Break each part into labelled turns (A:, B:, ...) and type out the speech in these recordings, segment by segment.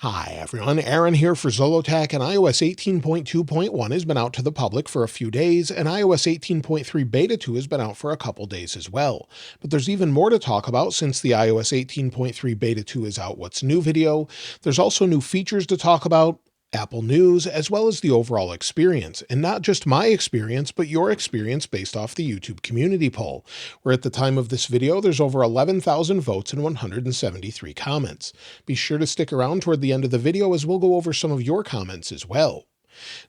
A: Hi everyone, Aaron here for Zollotech, and iOS 18.2.1 has been out to the public for a few days, and iOS 18.3 Beta 2 has been out for a couple days as well. But there's even more to talk about since the iOS 18.3 Beta 2 is out. What's new video? There's also new features to talk about, Apple News, as well as the overall experience, and not just my experience, but your experience based off the YouTube community poll, where at the time of this video, there's over 11,000 votes and 173 comments. Be sure to stick around toward the end of the video as we'll go over some of your comments as well.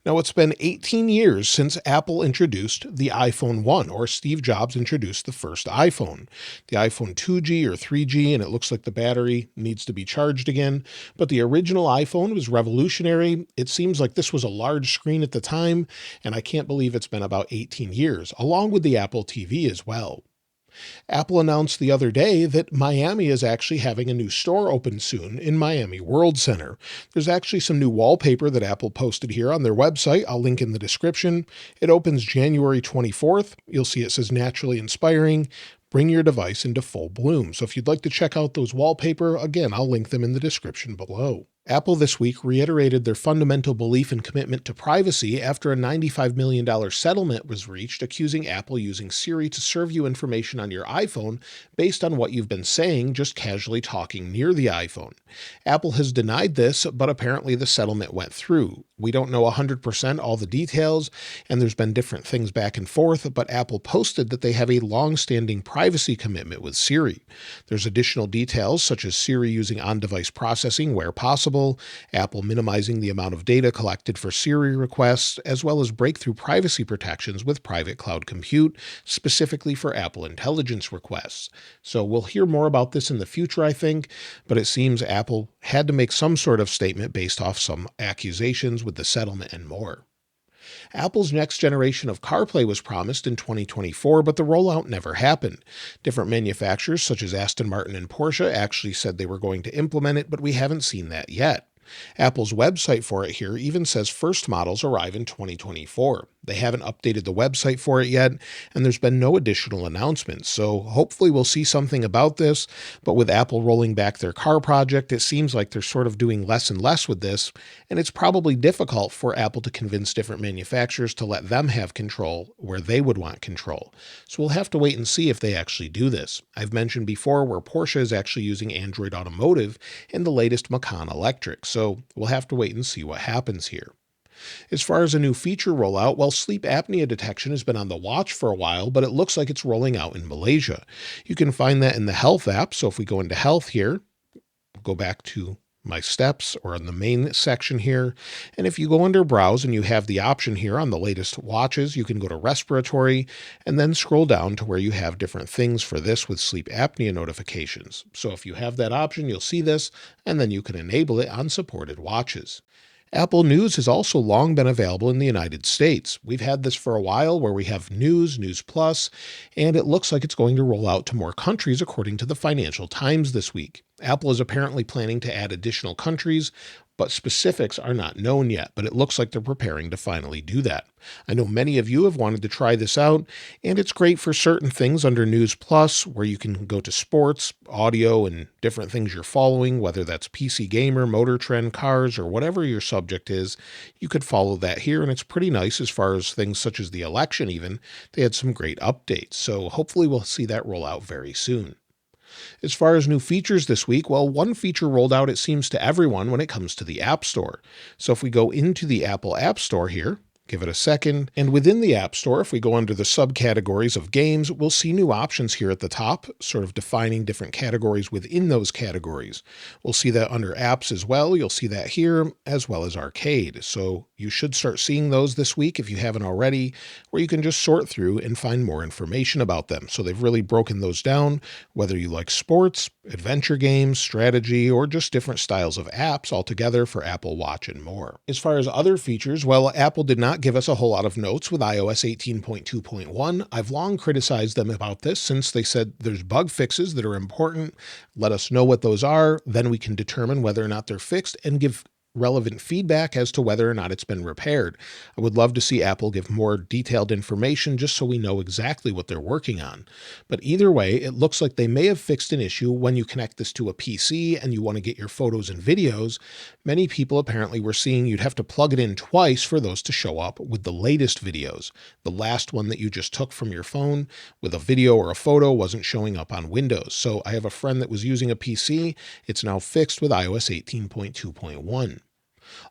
A: Now, it's been 18 years since Apple introduced the iPhone 1, or Steve Jobs introduced the first iPhone. The iPhone 2G or 3G, and it looks like the battery needs to be charged again. But the original iPhone was revolutionary. It seems like this was a large screen at the time, and I can't believe it's been about 18 years, along with the Apple TV as well. Apple announced the other day that Miami is actually having a new store open soon in Miami World Center. There's actually some new wallpaper that Apple posted here on their website. I'll link in the description. It opens January 24th. You'll see it says naturally inspiring. Bring your device into full bloom. So if you'd like to check out those wallpaper, again, I'll link them in the description below. Apple this week reiterated their fundamental belief and commitment to privacy after a $95 million settlement was reached, accusing Apple using Siri to serve you information on your iPhone based on what you've been saying, just casually talking near the iPhone. Apple has denied this, but apparently the settlement went through. We don't know 100% all the details, and there's been different things back and forth, but Apple posted that they have a long-standing privacy commitment with Siri. There's additional details, such as Siri using on-device processing where possible, Apple minimizing the amount of data collected for Siri requests, as well as breakthrough privacy protections with private cloud compute, specifically for Apple Intelligence requests. So we'll hear more about this in the future, I think, but it seems Apple had to make some sort of statement based off some accusations with the settlement and more. Apple's next generation of CarPlay was promised in 2024, but the rollout never happened. Different manufacturers such as Aston Martin and Porsche actually said they were going to implement it, but we haven't seen that yet. Apple's website for it here even says first models arrive in 2024. They haven't updated the website for it yet, and there's been no additional announcements, so hopefully we'll see something about this, but with Apple rolling back their car project, it seems like they're sort of doing less and less with this, and it's probably difficult for Apple to convince different manufacturers to let them have control where they would want control. So we'll have to wait and see if they actually do this. I've mentioned before where Porsche is actually using Android Automotive in the latest Macan Electric, so we'll have to wait and see what happens here. As far as a new feature rollout, well, sleep apnea detection has been on the watch for a while, but it looks like it's rolling out in Malaysia. You can find that in the Health app, so if we go into Health here, go back to My Steps or in the main section here, and if you go under Browse and you have the option here on the latest watches, you can go to Respiratory and then scroll down to where you have different things for this with sleep apnea notifications. So if you have that option, you'll see this, and then you can enable it on supported watches. Apple News has also long been available in the United States. We've had this for a while where we have News, News Plus, and it looks like it's going to roll out to more countries according to the Financial Times this week. Apple is apparently planning to add additional countries, but specifics are not known yet, but it looks like they're preparing to finally do that. I know many of you have wanted to try this out, and it's great for certain things under News Plus, where you can go to sports, audio, and different things you're following, whether that's PC Gamer, Motor Trend, cars, or whatever your subject is. You could follow that here, and it's pretty nice as far as things such as the election even. They had some great updates, so hopefully we'll see that roll out very soon. As far as new features this week, well, one feature rolled out, it seems, to everyone when it comes to the App Store. So if we go into the Apple App Store here, give it a second, and within the App Store, if we go under the subcategories of games, we'll see new options here at the top, sort of defining different categories within those categories. We'll see that under apps as well. You'll see that here, as well as arcade. So you should start seeing those this week if you haven't already, where you can just sort through and find more information about them. So they've really broken those down, whether you like sports, adventure games, strategy, or just different styles of apps altogether for Apple Watch and more. As far as other features, well, Apple did not give us a whole lot of notes with iOS 18.2.1. I've long criticized them about this since they said there's bug fixes that are important. Let us know what those are. Then we can determine whether or not they're fixed and give relevant feedback as to whether or not it's been repaired. I would love to see Apple give more detailed information just so we know exactly what they're working on. But either way, it looks like they may have fixed an issue when you connect this to a PC and you want to get your photos and videos. Many people apparently were seeing you'd have to plug it in twice for those to show up with the latest videos. The last one that you just took from your phone with a video or a photo wasn't showing up on Windows. So I have a friend that was using a PC. It's now fixed with iOS 18.2.1.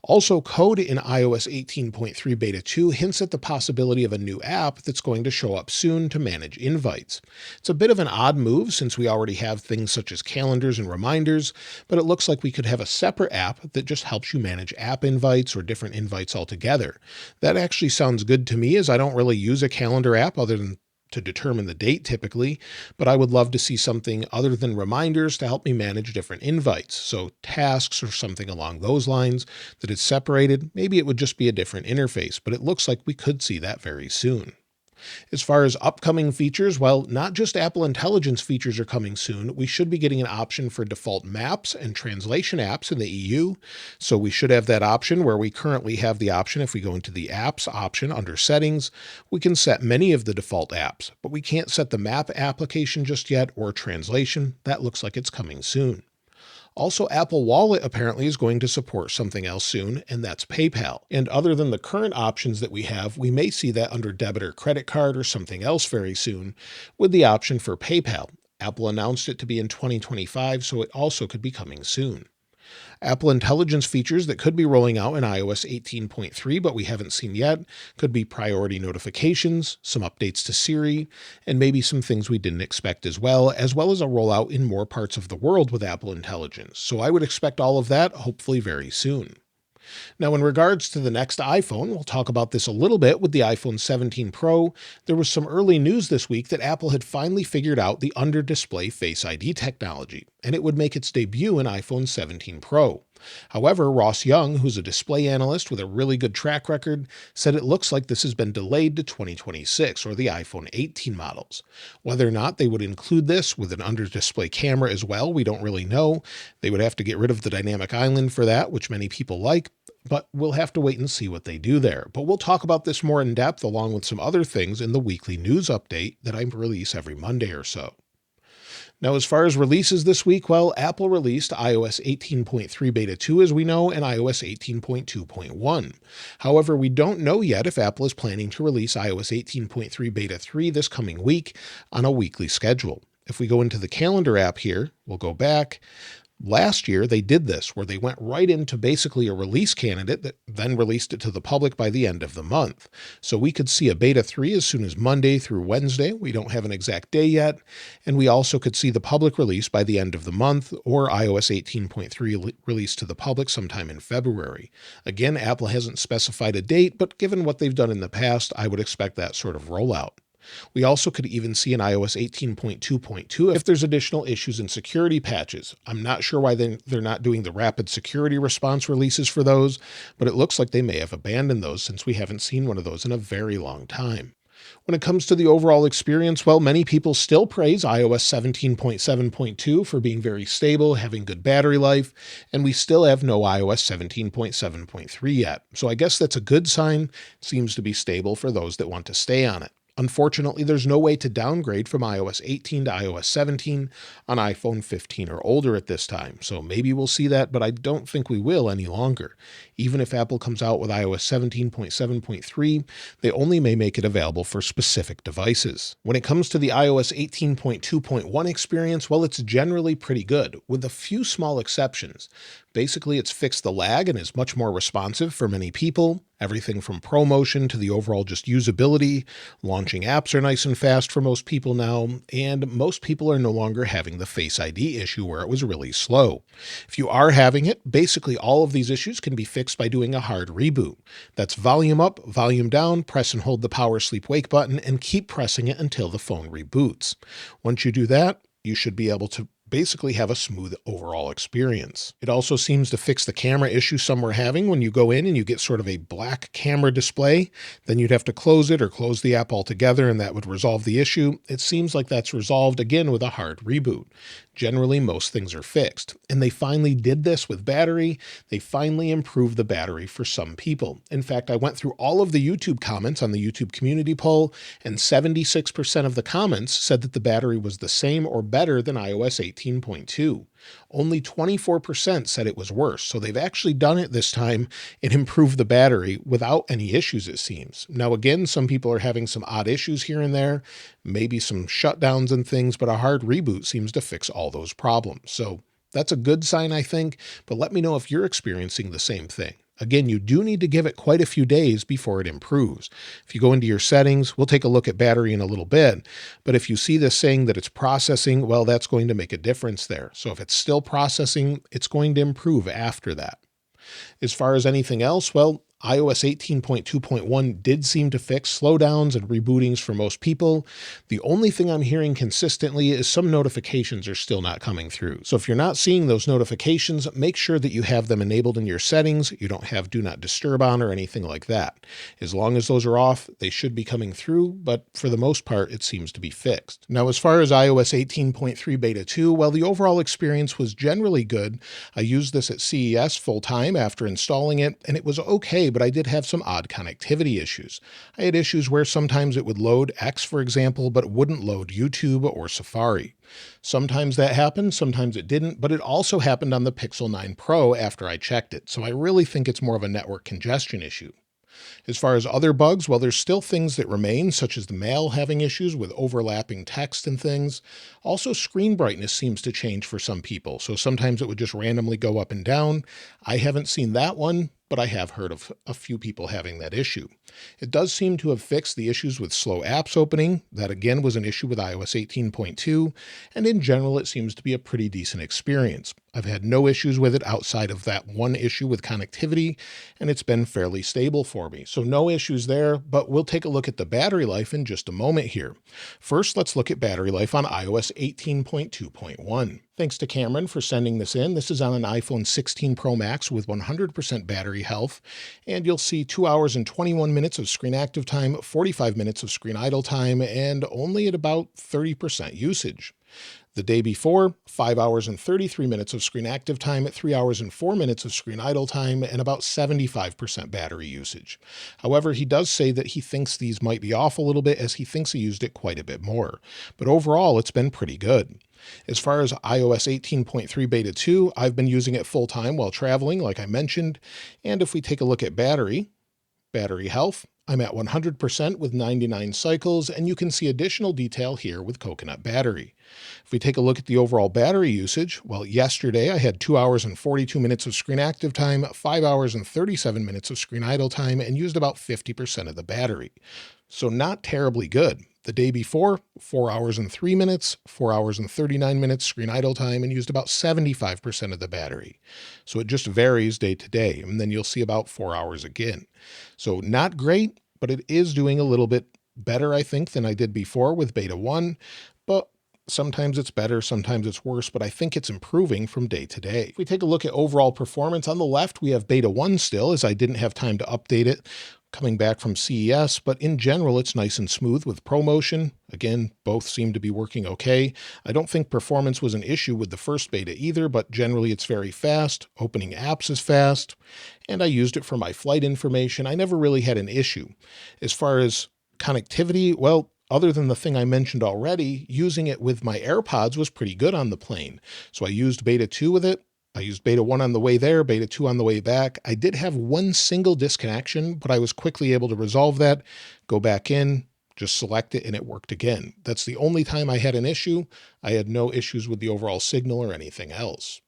A: Also, code in iOS 18.3 Beta 2 hints at the possibility of a new app that's going to show up soon to manage invites. It's a bit of an odd move since we already have things such as calendars and reminders, but it looks like we could have a separate app that just helps you manage app invites or different invites altogether. That actually sounds good to me, as I don't really use a calendar app other than to determine the date typically, but I would love to see something other than reminders to help me manage different invites. So tasks or something along those lines that is separated. Maybe it would just be a different interface, but it looks like we could see that very soon. As far as upcoming features, well, not just Apple Intelligence features are coming soon. We should be getting an option for default maps and translation apps in the EU. So we should have that option where we currently have the option. If we go into the apps option under settings, we can set many of the default apps, but we can't set the map application just yet or translation. That looks like it's coming soon. Also, Apple Wallet apparently is going to support something else soon, and that's PayPal. And other than the current options that we have, we may see that under debit or credit card or something else very soon with the option for PayPal. Apple announced it to be in 2025, so it also could be coming soon. Apple Intelligence features that could be rolling out in iOS 18.3, but we haven't seen yet, could be priority notifications, some updates to Siri, and maybe some things we didn't expect as well as a rollout in more parts of the world with Apple Intelligence. So I would expect all of that hopefully very soon. Now, in regards to the next iPhone, we'll talk about this a little bit with the iPhone 17 Pro. There was some early news this week that Apple had finally figured out the under-display Face ID technology, and it would make its debut in iPhone 17 Pro. However, Ross Young, who's a display analyst with a really good track record, said it looks like this has been delayed to 2026 or the iPhone 18 models. Whether or not they would include this with an under-display camera as well, we don't really know. They would have to get rid of the dynamic island for that, which many people like, but we'll have to wait and see what they do there. But we'll talk about this more in depth along with some other things in the weekly news update that I release every Monday or so. Now, as far as releases this week, well, Apple released iOS 18.3 Beta 2, as we know, and iOS 18.2.1. However, we don't know yet if Apple is planning to release iOS 18.3 Beta 3 this coming week on a weekly schedule. If we go into the calendar app here, we'll go back. Last year, they did this, where they went right into basically a release candidate that then released it to the public by the end of the month. So we could see a Beta 3 as soon as Monday through Wednesday. We don't have an exact day yet. And we also could see the public release by the end of the month, or iOS 18.3 released to the public sometime in February. Again, Apple hasn't specified a date, but given what they've done in the past, I would expect that sort of rollout. We also could even see an iOS 18.2.2 if there's additional issues in security patches. I'm not sure why they're not doing the rapid security response releases for those, but it looks like they may have abandoned those since we haven't seen one of those in a very long time. When it comes to the overall experience, well, many people still praise iOS 17.7.2 for being very stable, having good battery life, and we still have no iOS 17.7.3 yet. So I guess that's a good sign. It seems to be stable for those that want to stay on it. Unfortunately, there's no way to downgrade from iOS 18 to iOS 17 on iPhone 15 or older at this time. So maybe we'll see that, but I don't think we will any longer. Even if Apple comes out with iOS 17.7.3, they only may make it available for specific devices. When it comes to the iOS 18.2.1 experience, well, it's generally pretty good, with a few small exceptions. Basically, it's fixed the lag and is much more responsive for many people. Everything from ProMotion to the overall just usability. Launching apps are nice and fast for most people now, and most people are no longer having the Face ID issue where it was really slow. If you are having it, basically all of these issues can be fixed by doing a hard reboot. That's volume up, volume down, press and hold the power sleep wake button, and keep pressing it until the phone reboots. Once you do that, you should be able to basically have a smooth overall experience. It also seems to fix the camera issue some were having when you go in and you get sort of a black camera display. Then you'd have to close it or close the app altogether, and that would resolve the issue. It seems like that's resolved again with a hard reboot. generally most things are fixed. And they finally did this with battery. They finally improved the battery for some people. In fact, I went through all of the YouTube comments on the YouTube community poll, and 76% of the comments said that the battery was the same or better than iOS 18.2. Only 24% said it was worse, so they've actually done it this time and improved the battery without any issues, it seems. Now, again, some people are having some odd issues here and there, maybe some shutdowns and things, but a hard reboot seems to fix all those problems. So that's a good sign, I think, but let me know if you're experiencing the same thing. Again, you do need to give it quite a few days before it improves. If you go into your settings, we'll take a look at battery in a little bit, but if you see this saying that it's processing, well, that's going to make a difference there. So if it's still processing, it's going to improve after that. As far as anything else, well, iOS 18.2.1 did seem to fix slowdowns and rebootings for most people. The only thing I'm hearing consistently is some notifications are still not coming through. So if you're not seeing those notifications, make sure that you have them enabled in your settings. You don't have Do Not Disturb on or anything like that. As long as those are off, they should be coming through, but for the most part, it seems to be fixed. Now, as far as iOS 18.3 Beta 2, well, the overall experience was generally good. I used this at CES full time after installing it, and it was okay, but I did have some odd connectivity issues. I had issues where sometimes it would load X, for example, but it wouldn't load YouTube or Safari. Sometimes that happened, sometimes it didn't, but it also happened on the Pixel 9 Pro after I checked it. So I really think it's more of a network congestion issue. As far as other bugs, well, there's still things that remain, such as the Mail having issues with overlapping text and things. Also, screen brightness seems to change for some people, so sometimes it would just randomly go up and down. I haven't seen that one, but I have heard of a few people having that issue. It does seem to have fixed the issues with slow apps opening. That again was an issue with iOS 18.2, and in general it seems to be a pretty decent experience. I've had no issues with it outside of that one issue with connectivity, and it's been fairly stable for me. So no issues there, but we'll take a look at the battery life in just a moment here. First, let's look at battery life on iOS 18.2.1. Thanks to Cameron for sending this in. This is on an iPhone 16 Pro Max with 100% battery health, and you'll see 2 hours and 21 minutes of screen active time, 45 minutes of screen idle time, and only at about 30% usage. The day before, 5 hours and 33 minutes of screen active time, 3 hours and 4 minutes of screen idle time, and about 75% battery usage. However, he does say that he thinks these might be off a little bit as he thinks he used it quite a bit more. But overall, it's been pretty good. As far as iOS 18.3 Beta 2, I've been using it full time while traveling, like I mentioned. And if we take a look at battery health, I'm at 100% with 99 cycles, and you can see additional detail here with Coconut battery. If we take a look at the overall battery usage, well, yesterday I had 2 hours and 42 minutes of screen active time, 5 hours and 37 minutes of screen idle time, and used about 50% of the battery. So not terribly good. The day before, 4 hours and 3 minutes, 4 hours and 39 minutes screen idle time, and used about 75% of the battery. So it just varies day to day, and then you'll see about 4 hours again. So not great, but it is doing a little bit better, I think, than I did before with Beta 1, but sometimes it's better, sometimes it's worse, but I think it's improving from day to day. If we take a look at overall performance, on the left, we have Beta 1 still, as I didn't have time to update it coming back from CES, but in general, it's nice and smooth with ProMotion. Again, both seem to be working okay. I don't think performance was an issue with the first beta either, but generally it's very fast. Opening apps is fast, and I used it for my flight information. I never really had an issue. As far as connectivity, well, other than the thing I mentioned already, using it with my AirPods was pretty good on the plane. So I used Beta 2 with it. I used Beta 1 on the way there, Beta 2 on the way back. I did have one single disconnection, but I was quickly able to resolve that, go back in, just select it, and it worked again. That's the only time I had an issue. I had no issues with the overall signal or anything else.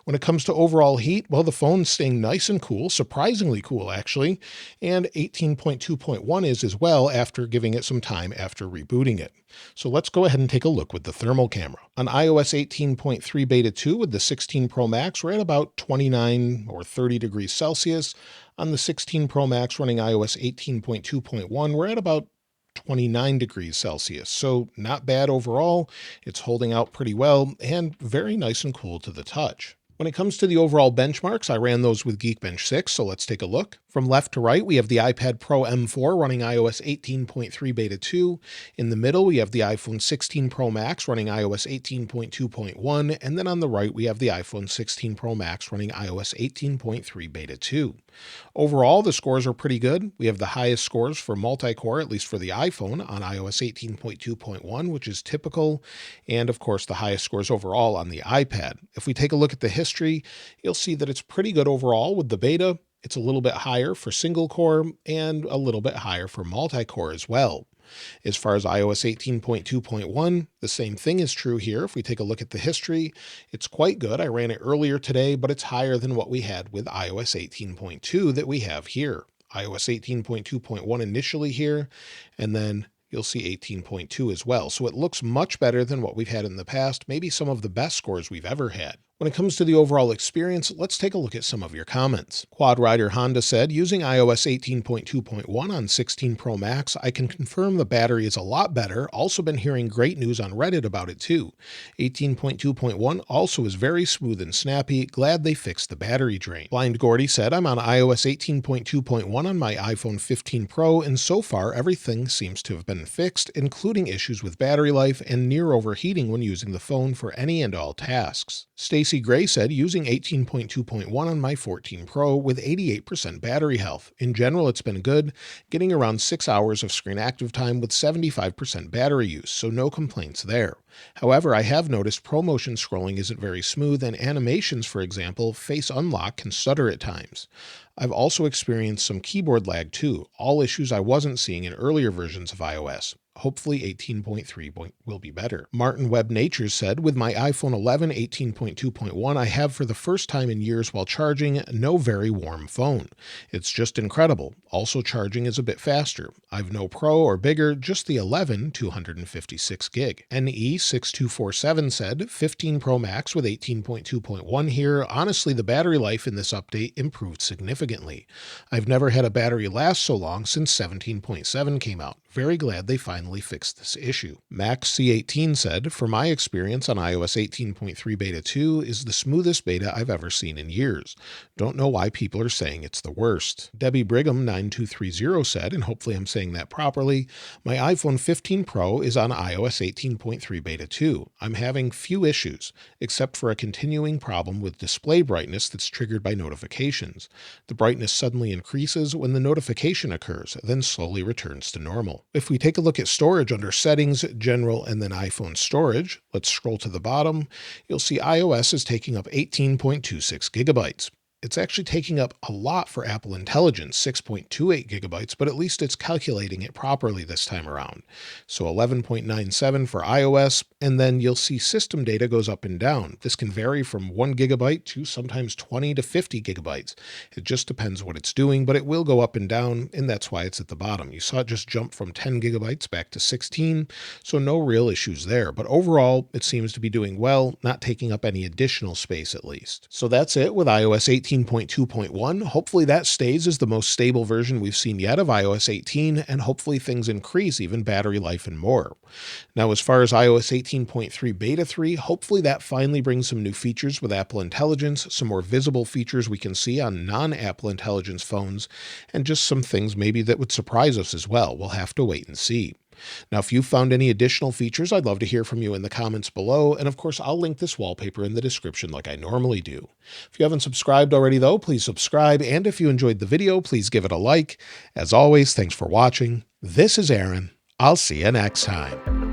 A: When it comes to overall heat, well, the phone's staying nice and cool, surprisingly cool actually, and 18.2.1 is as well after giving it some time after rebooting it. So let's go ahead and take a look with the thermal camera. On iOS 18.3 Beta 2 with the 16 Pro Max, we're at about 29 or 30 degrees Celsius. On the 16 Pro Max running iOS 18.2.1, we're at about 29 degrees Celsius. So not bad overall. It's holding out pretty well and very nice and cool to the touch. When it comes to the overall benchmarks, I ran those with Geekbench 6, so let's take a look. From left to right, we have the iPad Pro M4 running iOS 18.3 Beta 2. In the middle, we have the iPhone 16 Pro Max running iOS 18.2.1. And then on the right, we have the iPhone 16 Pro Max running iOS 18.3 Beta 2. Overall, the scores are pretty good. We have the highest scores for multi-core, at least for the iPhone, on iOS 18.2.1, which is typical. And of course, the highest scores overall on the iPad. If we take a look at the history, you'll see that it's pretty good overall with the beta. It's a little bit higher for single core and a little bit higher for multi-core as well. As far as iOS 18.2.1, the same thing is true here. If we take a look at the history, it's quite good. I ran it earlier today, but it's higher than what we had with iOS 18.2 that we have here. iOS 18.2.1 initially here, and then you'll see 18.2 as well. So it looks much better than what we've had in the past, maybe some of the best scores we've ever had. When it comes to the overall experience, let's take a look at some of your comments. Quad Rider Honda said, using iOS 18.2.1 on 16 Pro Max, I can confirm the battery is a lot better. Also been hearing great news on Reddit about it too. 18.2.1 also is very smooth and snappy. Glad they fixed the battery drain. Blind Gordy said, I'm on iOS 18.2.1 on my iPhone 15 Pro, and so far everything seems to have been fixed, including issues with battery life and near overheating when using the phone for any and all tasks. Stacey Gray said, using 18.2.1 on my 14 Pro with 88% battery health. In general, it's been good, getting around 6 hours of screen active time with 75% battery use, so no complaints there. However, I have noticed ProMotion scrolling isn't very smooth, and animations, for example, face unlock can stutter at times. I've also experienced some keyboard lag too, all issues I wasn't seeing in earlier versions of iOS. Hopefully 18.3 will be better. Martin Webb Nature said, with my iPhone 11 18.2.1, I have for the first time in years while charging no very warm phone. It's just incredible. Also charging is a bit faster. I've no Pro or bigger, just the 11 256 gig. NE6247 said, 15 Pro Max with 18.2.1 here. Honestly, the battery life in this update improved significantly. I've never had a battery last so long since 17.7 came out. Very glad they finally fixed this issue. Max C18 said, for my experience on iOS 18.3 Beta 2 is the smoothest beta I've ever seen in years. Don't know why people are saying it's the worst. Debbie Brigham 9230 said, and hopefully I'm saying that properly, my iPhone 15 Pro is on iOS 18.3 Beta 2. I'm having few issues, except for a continuing problem with display brightness that's triggered by notifications. The brightness suddenly increases when the notification occurs, then slowly returns to normal. If we take a look at storage under Settings, General, and then iPhone Storage, let's scroll to the bottom, you'll see iOS is taking up 18.26 gigabytes. It's actually taking up a lot for Apple Intelligence, 6.28 gigabytes, but at least it's calculating it properly this time around. So 11.97 for iOS, and then you'll see system data goes up and down. This can vary from 1 gigabyte to sometimes 20 to 50 gigabytes. It just depends what it's doing, but it will go up and down, and that's why it's at the bottom. You saw it just jump from 10 gigabytes back to 16, so no real issues there. But overall, it seems to be doing well, not taking up any additional space at least. So that's it with iOS 18.2.1. Hopefully that stays as the most stable version we've seen yet of iOS 18, and hopefully things increase even battery life and more. Now, as far as iOS 18.3 Beta 3, hopefully that finally brings some new features with Apple Intelligence, some more visible features we can see on non-Apple Intelligence phones, and just some things maybe that would surprise us as well. We'll have to wait and see. Now, if you've found any additional features, I'd love to hear from you in the comments below, and of course, I'll link this wallpaper in the description like I normally do. If you haven't subscribed already though, please subscribe, and if you enjoyed the video, please give it a like. As always, thanks for watching. This is Aaron. I'll see you next time.